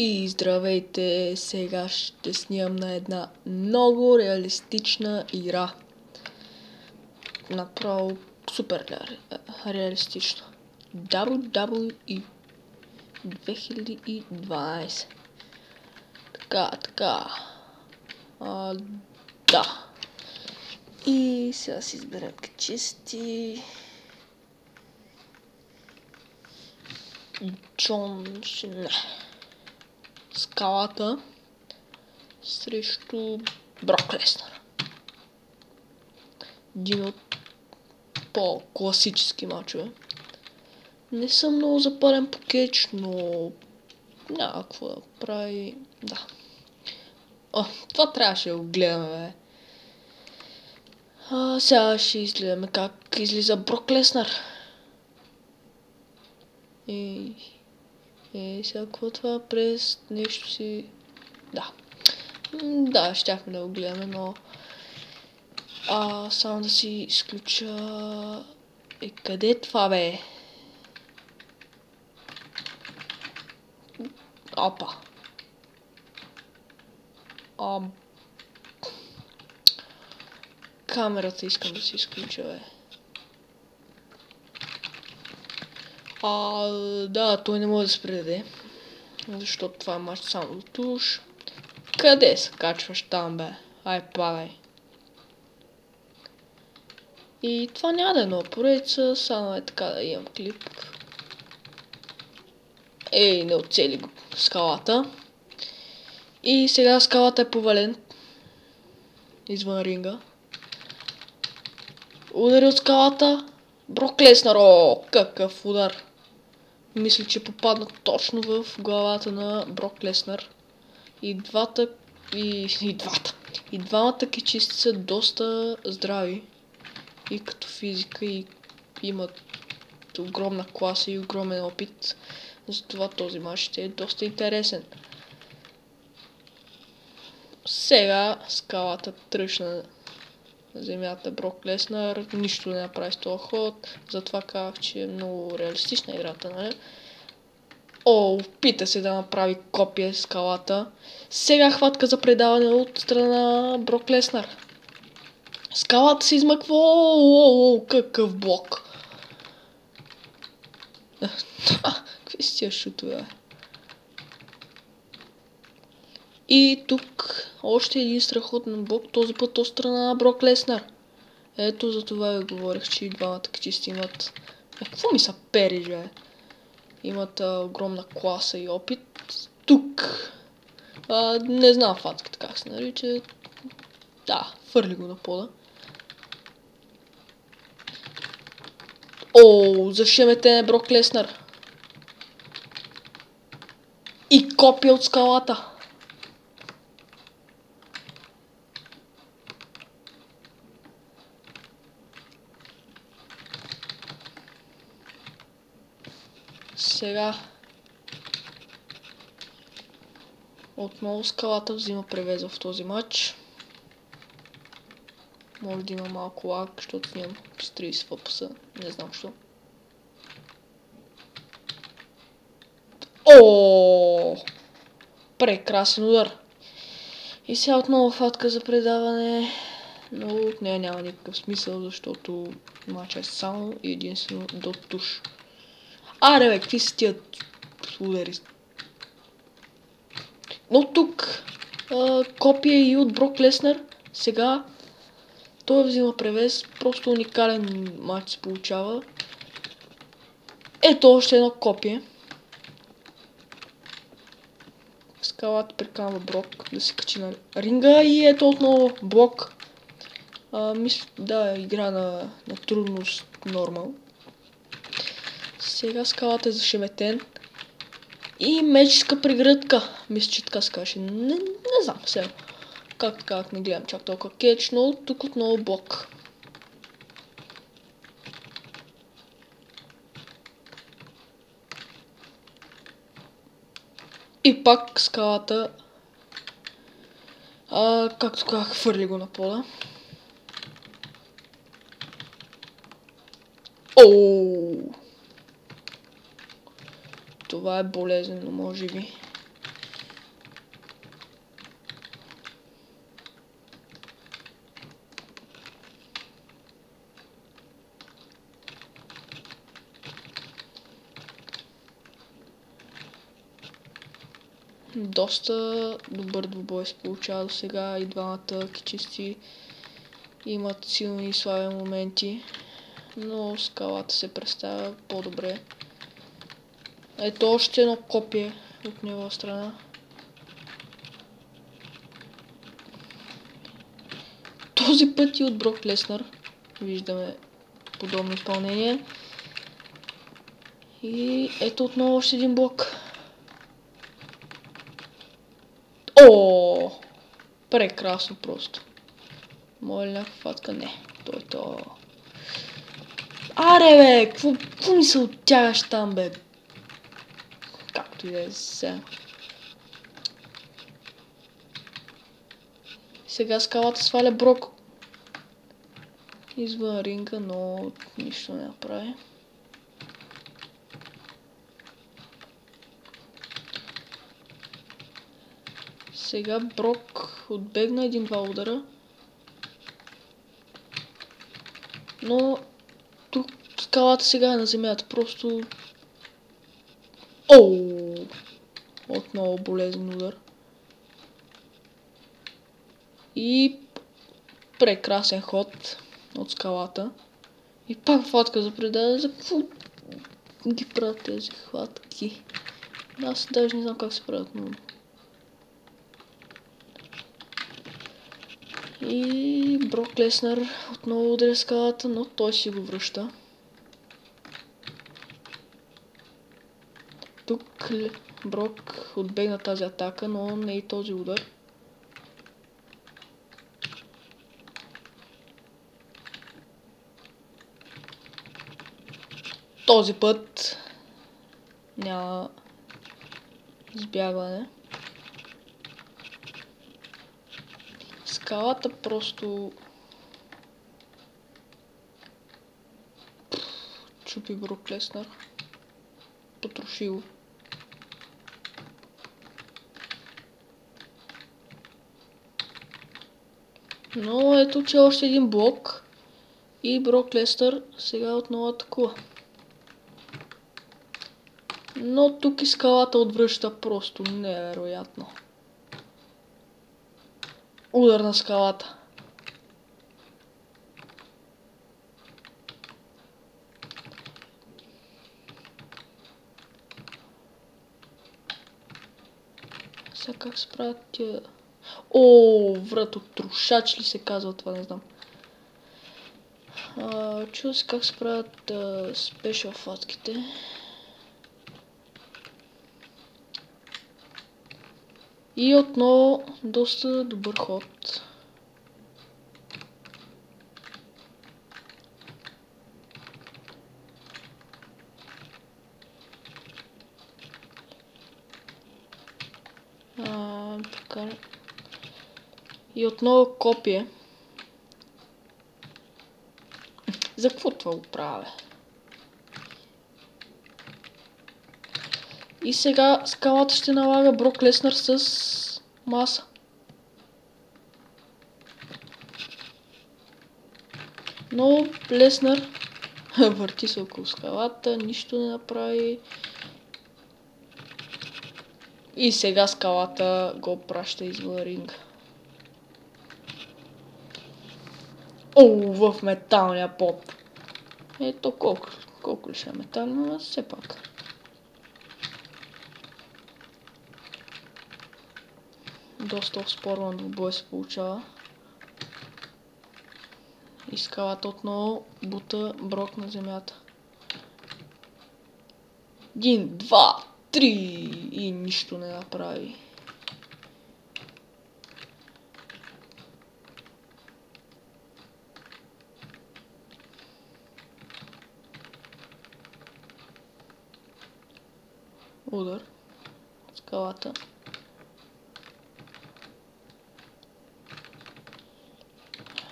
И здравейте! Сега ще снимам на една много реалистична игра. Направо супер реалистично. WWE 2012. Така. Да. И сега си изберем качисти. Джонсон. Скалата срещу Брок Леснар. Един от по-класически мачове. Не съм много запален по кетч, но няма какво да прави. Да. Това трябваше да го гледаме, бе. Сега ще изгледаме как излиза Брок Леснар. Сега какво това през нещо си... Да, щяхме да го гледаме, но... Само да си изключа... къде е това, бе? Опа. Камерата искам да си изключа, бе. Да, той не може да се предаде. Защото това е мач само до туш. Къде се качваш там, бе? Ай, падай. И това няма да е нова поредица, само е така да имам клип. Не оцели скалата. И сега скалата е повален. Извън ринга. Удари от скалата. Брок Леснар. Какъв удар. Мисля, че попадна точно в главата на Брок Леснар. И двамата кечисти са доста здрави. И като физика, и имат огромна класа и огромен опит. Затова този мач ще е доста интересен. Сега скалата тръщна на земята Брок Леснар. Нищо не направи с този ход. Затова казах, че е много реалистична играта, нали? Опита се да направи копия с скалата. Сега хватка за предаване от страна Брок Леснар. Скалата се измъква. Какъв блок. Какви си тия шутове? И тук още един страхотен блок, този път от страна на Брок Леснар. Ето за това ви говорих, че и двамата качисти имат... Какво ми са пери, бе? Имат огромна класа и опит. Тук. Не знам фатката как се нарича. Да, фърли го на пода. Зашеметен е Брок Леснар. И копия от скалата. Сега отново скалата взима превеза в този матч. Може да има малко лаг, защото снимам с 30 FPS. Не знам що. Прекрасен удар. И сега отново хватка за предаване. Но от нея няма никакъв смисъл, защото матчът е само и единствено до туш. Бе, какви са тия удари? Но тук копия и от Брок Леснар. Сега той взима превес. Просто уникален матч се получава. Ето още едно копие. Скалата приканва Брок да се качи на ринга и ето отново блок. Мисля, игра на трудност нормал. Сега скалата е зашеметен. И меческа прегръдка. Мисля, че така се каже. Не знам сега. Как не гледам чак толкова кетч, но тук отново блок. И пак скалата. Както казах, хвърли го на пода. Това е болезнено, може би. Доста добър двубой се получава до сега и двамата кичисти имат силни и слаби моменти, но скалата се представя по-добре. Ето още едно копие от негова страна. Този път и от Брок Леснар виждаме подобно изпълнение. И ето отново още един блок. О, прекрасно просто. Моля ли някаква фатка? Не. Той то. Аре бе, какво ми се оттягаш там бе? Както и да е сега. Сега скалата сваля Брок извън ринга, но нищо не направи. Сега Брок отбегна един-два удара. Но тук скалата сега е на земята. Просто... Оу! Отново болезнен удар. И прекрасен ход от скалата. И пак хватка за предаване. За какво ги правят тези хватки? Аз даже не знам как се правят, но... И Брок Леснар отново удря скалата, но той си го връща. Тук Брок отбегна тази атака, но не и този удар. Този път няма избягване. Скалата просто чупи Брок Леснар. Потроши го. Но ето, че още един блок. И Брок Леснар сега отново атакува. Но тук и скалата отвръща просто невероятно. Удар на скалата. Сега как се правят тия... О, вратотрушач ли се казва това, не знам. Чува се как се правят спешъл фатките. И отново доста добър ход. Така. И отново копие. За какво това го правя? И сега скалата ще налага Брок Леснар с маса. Но Леснар върти се около скалата, нищо не направи. И сега скалата го праща извън ринга. Оу, в металния поп. Ето колко ли ще е метално, но все пак. Доста оспорван двубой се получава. И скалата отново бута Брок на земята. 1, 2, 3 и нищо не направи. Удар. Скалата.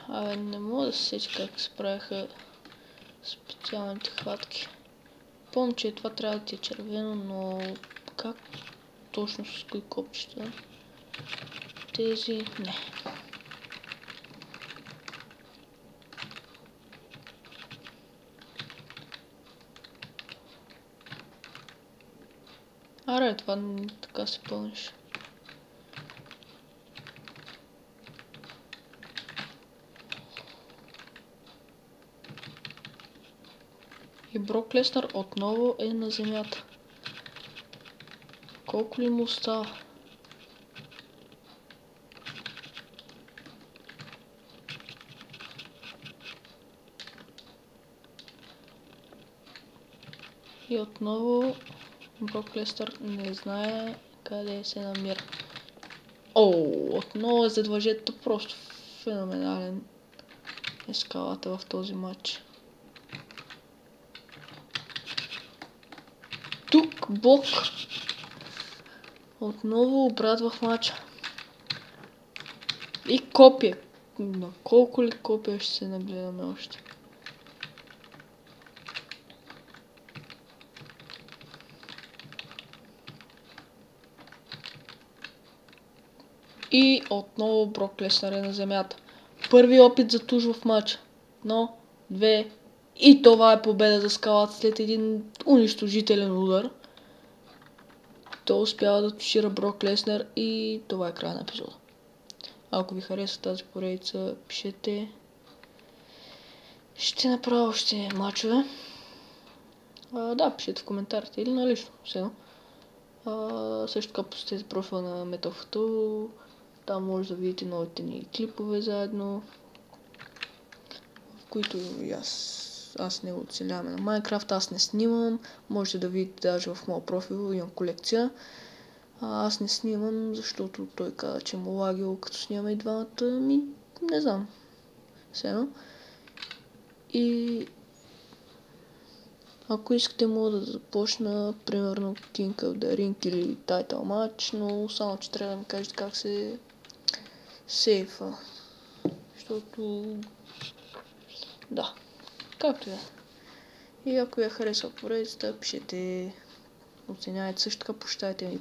Абе, не мога да се сетя как се правиха специалните хватки. Помня, че това трябва да ти е червено, но как точно с кои копчета? Тези... не. Аре, това така се пълниш. И Брок Леснар отново е на земята. Колко ли му остава? И отново Брок Леснар не знае къде се намира. Отново е зад въжето. Просто феноменален ескалата в този матч. Тук Бог отново обрадва в матча. И копие. На колко ли копия ще се нагледаме още? И отново Брок Леснар е на земята. Първи опит за туш в матча. 1, 2 и това е победа за скалата след един унищожителен удар. Той успява да тушира Брок Леснар и това е края на епизода. Ако ви хареса тази поредица, пишете. Ще направя още мачове. Да, пишете в коментарите или на лично. Също така посетете профила на Metal. Там може да видите новите ни клипове заедно, в които и аз не оцеляваме на Майнкрафт, аз не снимам. Можете да видите даже в моя профил, имам колекция. Аз не снимам, защото той каза, че му лагил като снимаме и двамата. Не знам. И ако искате, мога да започна, примерно, King of the Ring или Title Match, но само че трябва да ми кажете как се сейфа. Защото... да, както е. И ако я харесва поредицата, пишете, оценявайте, също така, посещайте ми